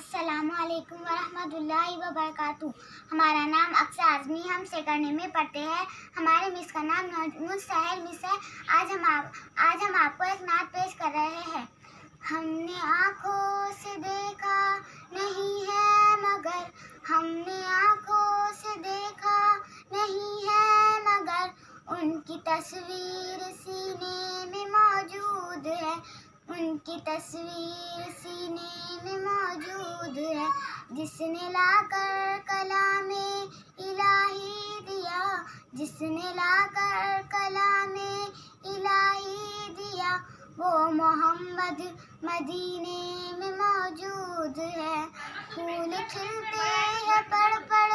السلام علیکم ورحمۃ اللہ وبرکاتہ۔ ہمارا نام اقصی اعظمی، ہم سیکنڈری میں پڑھتے ہیں۔ ہمارے مس کا نام نجم السحر مس ہے۔ آج ہم آپ کو ایک نعت پیش کر رہے ہیں۔ ہم نے آنکھوں سے دیکھا نہیں ہے مگر، ہم نے آنکھوں سے دیکھا نہیں ہے مگر، ان کی تصویر سینے میں موجود ہے، ان کی تصویر سینے میں موجود ہے۔ جس نے لا کر کلام الہی دیا، جس نے لا کر کلام الہی دیا، وہ محمد مدینے میں موجود ہے۔ پھول کھلتے ہیں پڑھ پڑھ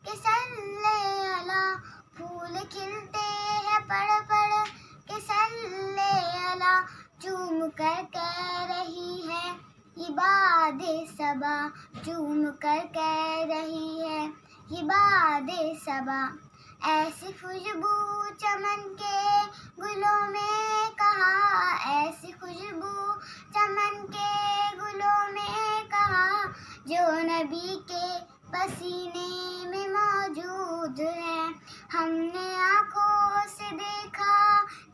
کے صلی علی، پھول کھلتے ہیں پڑھ پڑھ کے صلی علی، چوم کر کہہ رہی ہے یہ باد صبا، چوم کر کہہ رہی ہے یہ باد صبا۔ ایسی خوشبو چمن کے گلوں میں کہاں، ایسی خوشبو چمن کے گلوں میں کہاں، جو نبی کے پسینے میں موجود ہے۔ ہم نے آنکھوں سے دیکھا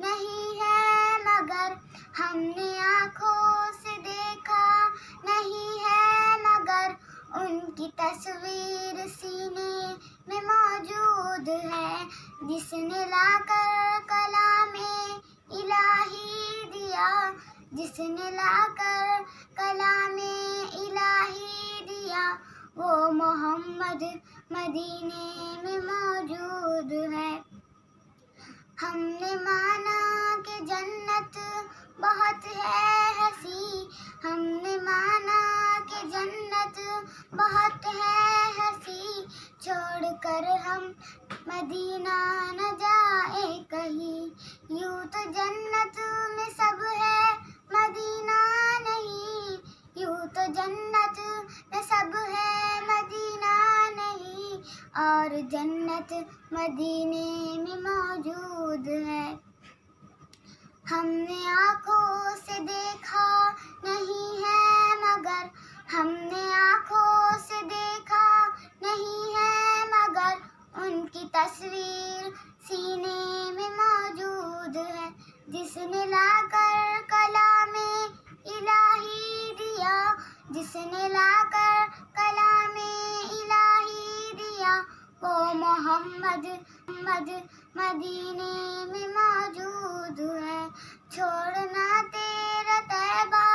نہیں ہے مگر، ہم نے آنکھوں سے دیکھا نہیں ہے مگر، ان کی تصویر سینے میں موجود ہے۔ جس نے لا کر کلام الہی دیا، جس نے لا کر کلام الہی دیا، وہ محمد مدینے میں موجود ہے۔ ہم نے مانا کہ جنت بہت ہے ہنسی، ہم نے مانا کہ جنت بہت ہے ہنسی، چھوڑ کر ہم مدینہ نہ جائے کہیں، یوں تو جنت میں سب ہے مدینہ نہیں، یوں تو جنت میں سب ہے مدینہ نہیں، اور جنت مدینے میں موجود ہے۔ ہم نے آنکھوں سے دیکھا نہیں ہے مگر، ہم نے آنکھوں سے دیکھا نہیں ہے مگر، ان کی تصویر سینے میں موجود ہے۔ جس نے لا کر کلام الہی دیا، جس نے لا کر کلام الہی دیا، وہ محمد مدینے میں موجود ہے۔ چھوڑنا تیرا طیبہ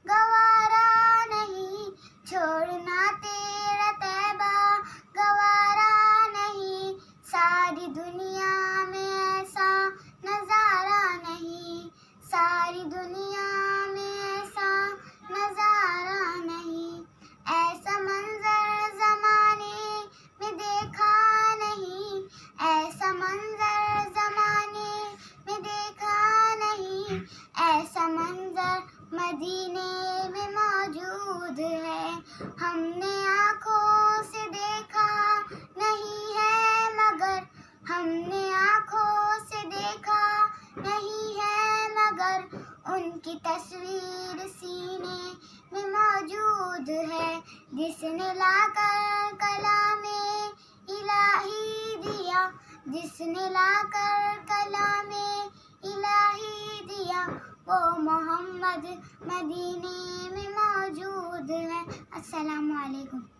گوارا نہیں، چھوڑنا تیرا طیبہ گوارا نہیں، ساری دنیا میں ایسا نظارہ نہیں، ساری دنیا میں ایسا نظارہ نہیں، ایسا منظر زمانے میں دیکھا نہیں، ایسا منظر زمانے میں دیکھا نہیں، ایسا منظر مدینے میں موجود ہے۔ ہم نے آنکھوں سے دیکھا نہیں ہے مگر، ہم نے آنکھوں سے دیکھا نہیں ہے مگر، ان کی تصویر سینے میں موجود ہے۔ جس نے لا کر کلام الہی دیا، جس نے لا کر کلام الہی دیا، وہ محمد مدینے میں موجود ہے۔ السلام علیکم۔